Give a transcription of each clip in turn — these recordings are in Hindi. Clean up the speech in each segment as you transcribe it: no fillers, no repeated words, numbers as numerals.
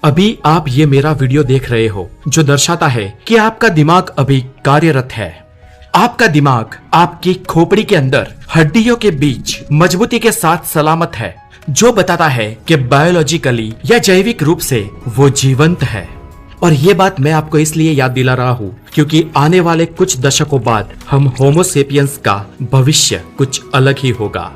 अभी आप ये मेरा वीडियो देख रहे हो जो दर्शाता है कि आपका दिमाग अभी कार्यरत है। आपका दिमाग आपकी खोपड़ी के अंदर हड्डियों के बीच मजबूती के साथ सलामत है, जो बताता है कि बायोलॉजिकली या जैविक रूप से वो जीवंत है। और ये बात मैं आपको इसलिए याद दिला रहा हूँ क्योंकि आने वाले कुछ दशकों बाद हम होमोसेपियंस का भविष्य कुछ अलग ही होगा।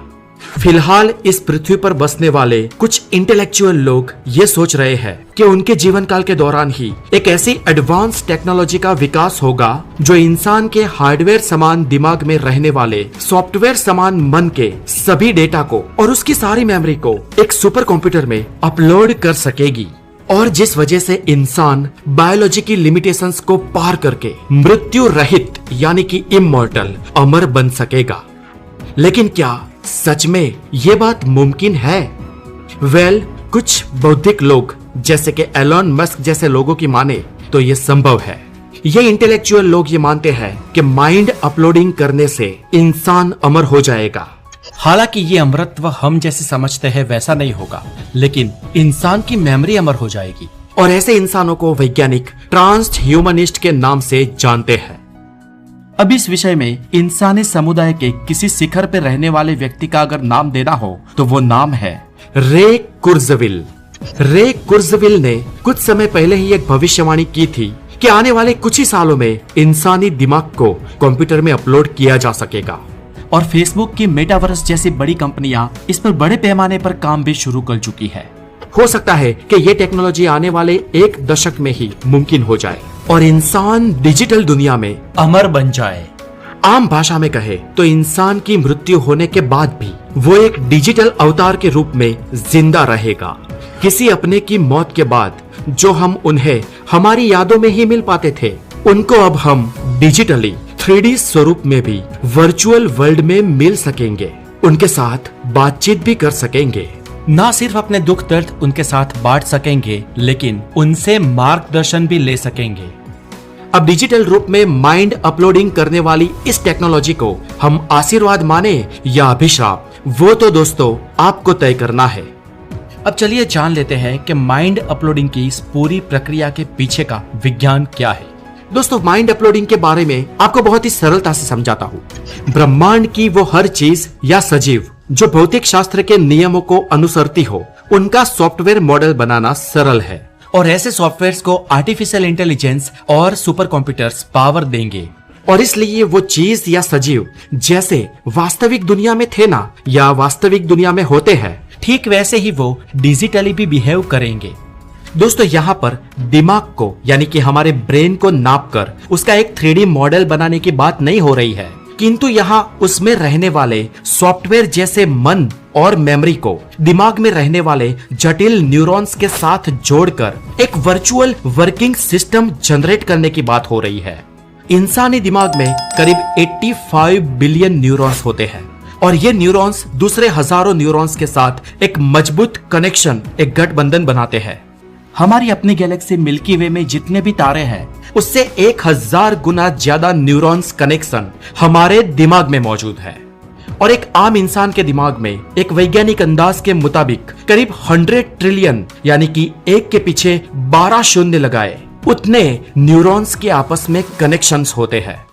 फिलहाल इस पृथ्वी पर बसने वाले कुछ इंटेलेक्चुअल लोग ये सोच रहे हैं कि उनके जीवन काल के दौरान ही एक ऐसी एडवांस टेक्नोलॉजी का विकास होगा जो इंसान के हार्डवेयर समान दिमाग में रहने वाले सॉफ्टवेयर समान मन के सभी डेटा को और उसकी सारी मेमोरी को एक सुपर कंप्यूटर में अपलोड कर सकेगी, और जिस वजह से इंसान बायोलॉजी की लिमिटेशंस को पार करके मृत्यु रहित यानी कि इमॉर्टल अमर बन सकेगा। लेकिन क्या सच में ये बात मुमकिन है? कुछ बौद्धिक लोग जैसे कि एलोन मस्क जैसे लोगों की माने तो ये संभव है। ये इंटेलेक्चुअल लोग ये मानते हैं कि माइंड अपलोडिंग करने से इंसान अमर हो जाएगा। हालांकि ये अमरत्व हम जैसे समझते हैं वैसा नहीं होगा, लेकिन इंसान की मेमोरी अमर हो जाएगी। और ऐसे इंसानों को वैज्ञानिक ट्रांस ह्यूमनिस्ट के नाम से जानते हैं। अब इस विषय में इंसानी समुदाय के किसी शिखर पर रहने वाले व्यक्ति का अगर नाम देना हो तो वो नाम है रे कुर्ज़वेल। रे कुर्ज़वेल ने कुछ समय पहले ही एक भविष्यवाणी की थी कि आने वाले कुछ ही सालों में इंसानी दिमाग को कंप्यूटर में अपलोड किया जा सकेगा। और फेसबुक की मेटावर्स जैसी बड़ी कंपनियां इस पर बड़े पैमाने पर काम भी शुरू कर चुकी है। हो सकता है कि ये टेक्नोलॉजी आने वाले एक दशक में ही मुमकिन हो जाए और इंसान डिजिटल दुनिया में अमर बन जाए। आम भाषा में कहे तो इंसान की मृत्यु होने के बाद भी वो एक डिजिटल अवतार के रूप में जिंदा रहेगा। किसी अपने की मौत के बाद जो हम उन्हें हमारी यादों में ही मिल पाते थे, उनको अब हम डिजिटली 3D स्वरूप में भी वर्चुअल वर्ल्ड में मिल सकेंगे, उनके साथ बातचीत भी कर सकेंगे। ना सिर्फ अपने दुख दर्द उनके साथ बांट सकेंगे, लेकिन उनसे मार्गदर्शन भी ले सकेंगे। अब डिजिटल रूप में माइंड अपलोडिंग करने वाली इस टेक्नोलॉजी को हम आशीर्वाद माने या अभिशाप, वो तो दोस्तों आपको तय करना है। अब चलिए जान लेते हैं कि माइंड अपलोडिंग की इस पूरी प्रक्रिया के पीछे का विज्ञान क्या है। दोस्तों, माइंड अपलोडिंग के बारे में आपको बहुत ही सरलता से समझाता हूँ। ब्रह्मांड की वो हर चीज या सजीव जो भौतिक शास्त्र के नियमों को अनुसरती हो, उनका सॉफ्टवेयर मॉडल बनाना सरल है। और ऐसे सॉफ्टवेयर्स को आर्टिफिशियल इंटेलिजेंस और सुपर कंप्यूटर्स पावर देंगे। और इसलिए वो चीज या सजीव जैसे वास्तविक दुनिया में थे ना, या वास्तविक दुनिया में होते हैं, ठीक वैसे ही वो डिजिटली भी बिहेव करेंगे। दोस्तों, यहाँ पर दिमाग को यानी कि हमारे ब्रेन को नाप कर उसका एक 3D मॉडल बनाने की बात नहीं हो रही है, किंतु यहाँ उसमें रहने वाले सॉफ्टवेयर जैसे मन और मेमोरी को दिमाग में रहने वाले जटिल न्यूरॉन्स के साथ जोड़कर एक वर्चुअल वर्किंग सिस्टम जनरेट करने की बात हो रही है। इंसानी दिमाग में करीब 85 बिलियन न्यूरॉन्स होते हैं और ये न्यूरॉन्स दूसरे हजारों न्यूरॉन्स के साथ एक मजबूत कनेक्शन, एक गठबंधन बनाते हैं। हमारी अपनी गैलेक्सी मिल्की वे में जितने भी तारे हैं, उससे 1000 गुना ज्यादा न्यूरॉन्स कनेक्शन हमारे दिमाग में मौजूद है। और एक आम इंसान के दिमाग में एक वैज्ञानिक अंदाज के मुताबिक करीब 100 ट्रिलियन यानी कि एक के पीछे 12 शून्य लगाए उतने न्यूरॉन्स के आपस में कनेक्शंस होते हैं।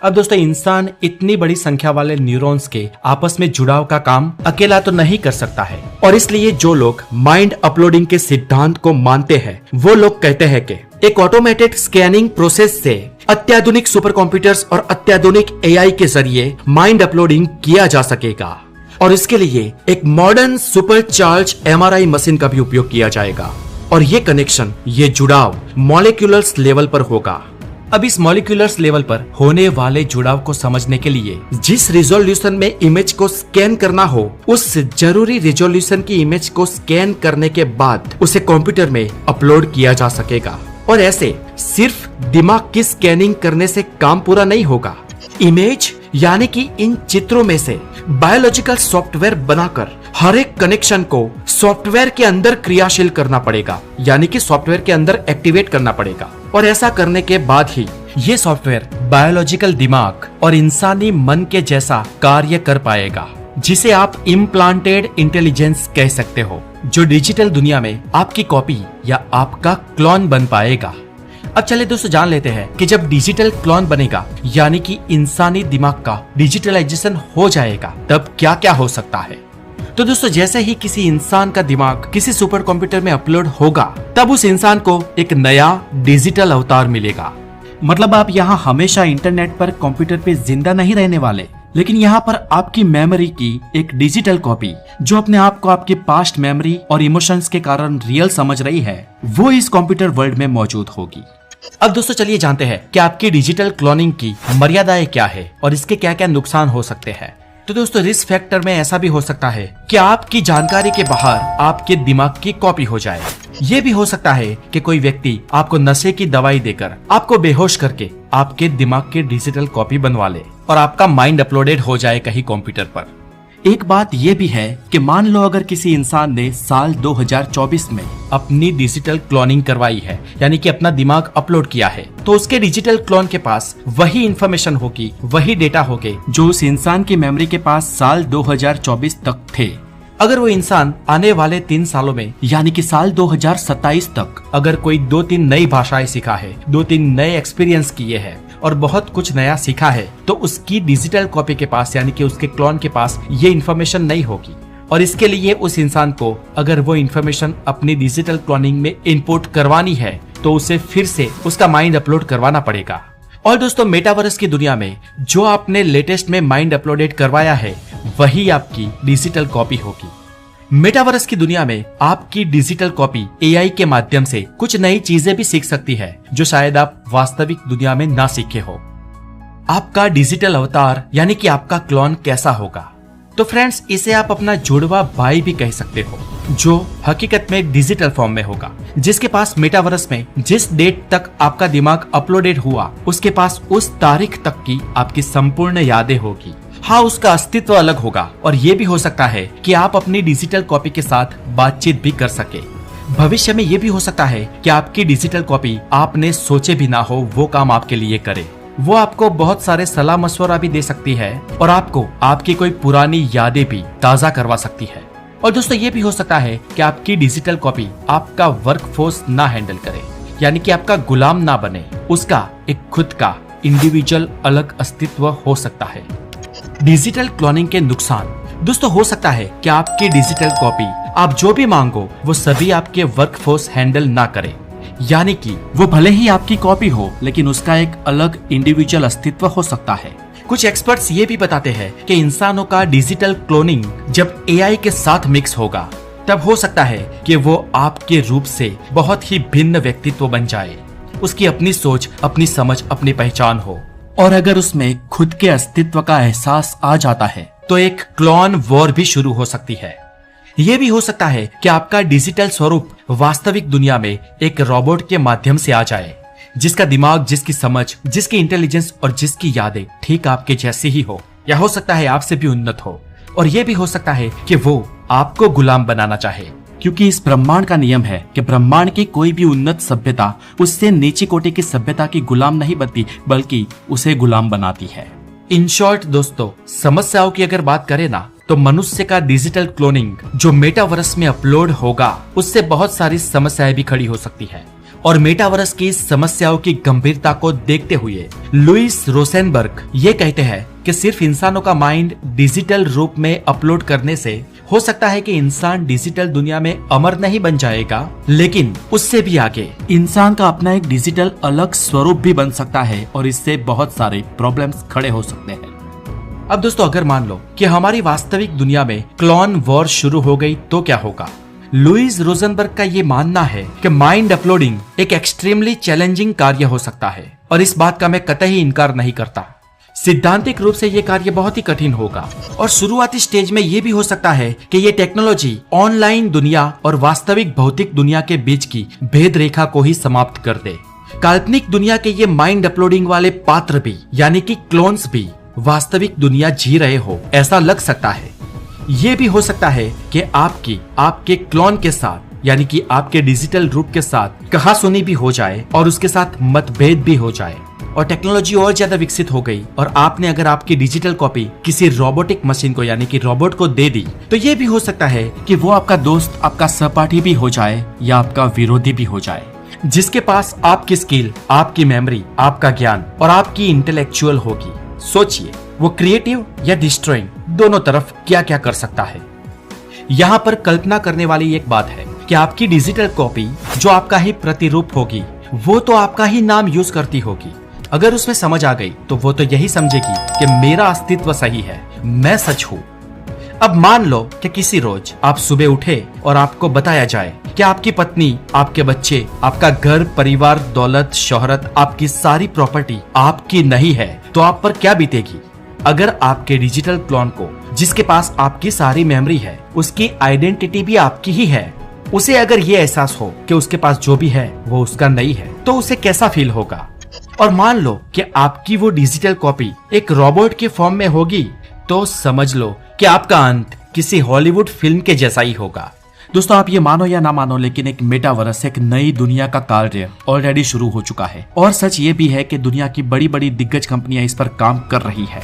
अब दोस्तों, इंसान इतनी बड़ी संख्या वाले न्यूरॉन्स के आपस में जुड़ाव का काम अकेला तो नहीं कर सकता है। और इसलिए जो लोग माइंड अपलोडिंग के सिद्धांत को मानते हैं, वो लोग कहते हैं कि एक ऑटोमेटेड स्कैनिंग प्रोसेस से अत्याधुनिक सुपर कंप्यूटर्स और अत्याधुनिक AI के जरिए माइंड अपलोडिंग किया जा सकेगा। और इसके लिए एक modern super charge MRI machine का भी उपयोग किया जाएगा। और ये कनेक्शन, ये जुड़ाव मॉलिक्यूलर्स लेवल पर होगा। अब इस मॉलिक्यूलर्स लेवल पर होने वाले जुड़ाव को समझने के लिए जिस रिजोल्यूशन में इमेज को स्कैन करना हो, उस जरूरी रिजोल्यूशन की इमेज को स्कैन करने के बाद उसे कंप्यूटर में अपलोड किया जा सकेगा। और ऐसे सिर्फ दिमाग की स्कैनिंग करने से काम पूरा नहीं होगा। इमेज यानी कि इन चित्रों में से बायोलॉजिकल सॉफ्टवेयर बनाकर हर एक कनेक्शन को सॉफ्टवेयर के अंदर क्रियाशील करना पड़ेगा, यानी कि सॉफ्टवेयर के अंदर एक्टिवेट करना पड़ेगा। और ऐसा करने के बाद ही ये सॉफ्टवेयर बायोलॉजिकल दिमाग और इंसानी मन के जैसा कार्य कर पाएगा, जिसे आप इम्प्लांटेड इंटेलिजेंस कह सकते हो। जो डिजिटल दुनिया में आपकी कॉपी या आपका क्लोन बन पाएगा। अब चले दोस्तों जान लेते हैं कि जब डिजिटल क्लोन बनेगा यानी कि इंसानी दिमाग का डिजिटलाइजेशन हो जाएगा तब क्या क्या हो सकता है। तो दोस्तों जैसे ही किसी इंसान का दिमाग किसी सुपर कंप्यूटर में अपलोड होगा तब उस इंसान को एक नया डिजिटल अवतार मिलेगा। मतलब आप यहाँ हमेशा इंटरनेट पर कंप्यूटर पे जिंदा नहीं रहने वाले, लेकिन यहाँ पर आपकी मेमोरी की एक डिजिटल कॉपी जो अपने आप को आपके पास्ट मेमोरी और इमोशंस के कारण रियल समझ रही है वो इस कंप्यूटर वर्ल्ड में मौजूद होगी। अब दोस्तों चलिए जानते हैं कि आपकी डिजिटल क्लोनिंग की मर्यादाएं क्या है और इसके क्या क्या नुकसान हो सकते हैं। तो दोस्तों रिस्क फैक्टर में ऐसा भी हो सकता है कि आपकी जानकारी के बाहर आपके दिमाग की कॉपी हो जाए। ये भी हो सकता है कि कोई व्यक्ति आपको नशे की दवाई देकर आपको बेहोश करके आपके दिमाग की डिजिटल कॉपी बनवा ले और आपका माइंड अपलोडेड हो जाए कहीं कंप्यूटर पर। एक बात यह भी है कि मान लो अगर किसी इंसान ने साल 2024 में अपनी डिजिटल क्लोनिंग करवाई है यानी कि अपना दिमाग अपलोड किया है तो उसके डिजिटल क्लोन के पास वही इंफॉर्मेशन होगी, वही डेटा होगे जो उस इंसान की मेमोरी के पास साल 2024 तक थे। अगर वो इंसान आने वाले 3 सालों में यानी कि साल 2027 तक अगर कोई 2-3 नई भाषाएं सीखा है, 2-3 नए एक्सपीरियंस किए हैं और बहुत कुछ नया सीखा है तो उसकी डिजिटल कॉपी के पास यानी कि उसके क्लोन के पास ये इन्फॉर्मेशन नहीं होगी। और इसके लिए उस इंसान को अगर वो इन्फॉर्मेशन अपनी डिजिटल क्लोनिंग में इनपुट करवानी है तो उसे फिर से उसका माइंड अपलोड करवाना पड़ेगा। और दोस्तों मेटावर्स की दुनिया में जो आपने लेटेस्ट में माइंड अपलोडेड करवाया है वही आपकी डिजिटल कॉपी होगी। मेटावर्स की दुनिया में आपकी डिजिटल कॉपी एआई के माध्यम से कुछ नई चीजें भी सीख सकती है जो शायद आप वास्तविक दुनिया में ना सीखे हो। आपका डिजिटल अवतार यानी कि आपका क्लोन कैसा होगा? तो फ्रेंड्स इसे आप अपना जुड़वा भाई भी कह सकते हो जो हकीकत में डिजिटल फॉर्म में होगा, जिसके पास मेटावर्स में जिस डेट तक आपका दिमाग अपलोडेड हुआ उसके पास उस तारीख तक की आपकी संपूर्ण यादें होगी। हाँ, उसका अस्तित्व अलग होगा और ये भी हो सकता है कि आप अपनी डिजिटल कॉपी के साथ बातचीत भी कर सके। भविष्य में ये भी हो सकता है कि आपकी डिजिटल कॉपी आपने सोचे भी ना हो वो काम आपके लिए करे। वो आपको बहुत सारे सलाह मशवरा भी दे सकती है और आपको आपकी कोई पुरानी यादें भी ताजा करवा सकती है। और दोस्तों ये भी हो सकता है कि आपकी डिजिटल कॉपी आपका वर्कफोर्स ना हैंडल करे यानी कि आपका गुलाम ना बने, उसका एक खुद का इंडिविजुअल अलग अस्तित्व हो सकता है। डिजिटल क्लोनिंग के नुकसान दोस्तों हो सकता है कि आपकी डिजिटल कॉपी आप जो भी मांगो वो सभी आपके वर्कफोर्स हैंडल ना करे, यानी कि वो भले ही आपकी कॉपी हो लेकिन उसका एक अलग इंडिविजुअल अस्तित्व हो सकता है। कुछ एक्सपर्ट्स ये भी बताते हैं कि इंसानों का डिजिटल क्लोनिंग जब एआई के साथ मिक्स होगा तब हो सकता है कि वो आपके रूप से बहुत ही भिन्न व्यक्तित्व बन जाए, उसकी अपनी सोच, अपनी समझ, अपनी पहचान हो। और अगर उसमें खुद के अस्तित्व का एहसास आ जाता है तो एक क्लोन वॉर भी शुरू हो सकती है। ये भी हो सकता है कि आपका डिजिटल स्वरूप वास्तविक दुनिया में एक रोबोट के माध्यम से आ जाए जिसका दिमाग, जिसकी समझ, जिसकी इंटेलिजेंस और जिसकी यादें ठीक आपके जैसी ही हो या हो सकता है आपसे भी उन्नत हो। और ये भी हो सकता है कि वो आपको गुलाम बनाना चाहे, क्योंकि इस ब्रह्मांड का नियम है कि ब्रह्मांड की कोई भी उन्नत सभ्यता उससे नीची कोटि की सभ्यता की गुलाम नहीं बनती बल्कि उसे गुलाम बनाती है। इन शॉर्ट दोस्तों समस्याओं की अगर बात करें ना तो मनुष्य का डिजिटल क्लोनिंग जो मेटावर्स में अपलोड होगा उससे बहुत सारी समस्याएं भी खड़ी हो सकती है। और मेटावर्स की समस्याओं की गंभीरता को देखते हुए लुइस रोसेनबर्ग ये कहते हैं कि सिर्फ इंसानों का माइंड डिजिटल रूप में अपलोड करने से हो सकता है कि इंसान डिजिटल दुनिया में अमर नहीं बन जाएगा, लेकिन उससे भी आगे इंसान का अपना एक डिजिटल अलग स्वरूप भी बन सकता है और इससे बहुत सारे प्रॉब्लम्स खड़े हो सकते हैं। अब दोस्तों अगर मान लो कि हमारी वास्तविक दुनिया में क्लोन वॉर शुरू हो गई तो क्या होगा? लुइस रोसेनबर्ग का ये मानना है कि माइंड अपलोडिंग एक एक्सट्रीमली चैलेंजिंग कार्य हो सकता है और इस बात का मैं कतई इनकार नहीं करता। सिद्धांतिक रूप से ये कार्य बहुत ही कठिन होगा और शुरुआती स्टेज में ये भी हो सकता है कि ये टेक्नोलॉजी ऑनलाइन दुनिया और वास्तविक भौतिक दुनिया के बीच की भेद रेखा को ही समाप्त कर दे। काल्पनिक दुनिया के ये माइंड अपलोडिंग वाले पात्र भी यानी कि क्लोन्स भी वास्तविक दुनिया जी रहे हो ऐसा लग सकता है। ये भी हो सकता है कि आपके क्लोन के साथ यानी कि आपके डिजिटल रूप के साथ कहासुनी भी हो जाए और उसके साथ मतभेद भी हो जाए। और टेक्नोलॉजी और ज्यादा विकसित हो गई और आपने अगर आपकी डिजिटल कॉपी किसी रोबोटिक मशीन को यानी कि रोबोट को दे दी, तो ये भी हो सकता है कि वो आपका दोस्त, आपका सहपाठी भी हो जाए या आपका विरोधी भी हो जाए, जिसके पास आपकी स्किल, आपकी मेमोरी, आपका ज्ञान और आपकी इंटेलेक्चुअल होगी। सोचिए वो क्रिएटिव या डिस्ट्रॉइंग दोनों तरफ क्या क्या कर सकता है। यहाँ पर कल्पना करने वाली एक बात है कि आपकी डिजिटल कॉपी जो आपका ही प्रतिरूप होगी, वो तो आपका ही नाम यूज करती होगी। अगर उसमें समझ आ गई तो वो तो यही समझेगी कि मेरा अस्तित्व सही है, मैं सच हूँ। अब मान लो कि किसी रोज आप सुबह उठे और आपको बताया जाए कि आपकी पत्नी, आपके बच्चे, आपका घर परिवार, दौलत, शोहरत, आपकी सारी प्रॉपर्टी आपकी नहीं है, तो आप पर क्या बीतेगी। अगर आपके डिजिटल क्लोन को, जिसके पास आपकी सारी मेमोरी है, उसकी आइडेंटिटी भी आपकी ही है, उसे अगर ये एहसास हो कि उसके पास जो भी है वो उसका नहीं है, तो उसे कैसा फील होगा। और मान लो कि आपकी वो डिजिटल कॉपी एक रोबोट के फॉर्म में होगी, तो समझ लो कि आपका अंत किसी हॉलीवुड फिल्म के जैसा ही होगा। दोस्तों, आप ये मानो या ना मानो, लेकिन एक मेटावर्स, एक नई दुनिया का कार्य ऑलरेडी शुरू हो चुका है और सच ये भी है कि दुनिया की बड़ी बड़ी दिग्गज कंपनियां इस पर काम कर रही है।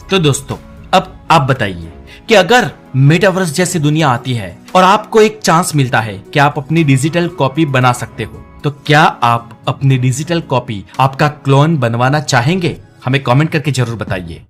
तो दोस्तों, अब आप बताइए कि अगर मेटावर्स जैसी दुनिया आती है और आपको एक चांस मिलता है कि आप अपनी डिजिटल कॉपी बना सकते हो, तो क्या आप अपनी डिजिटल कॉपी, आपका क्लोन बनवाना चाहेंगे? हमें कमेंट करके जरूर बताइए।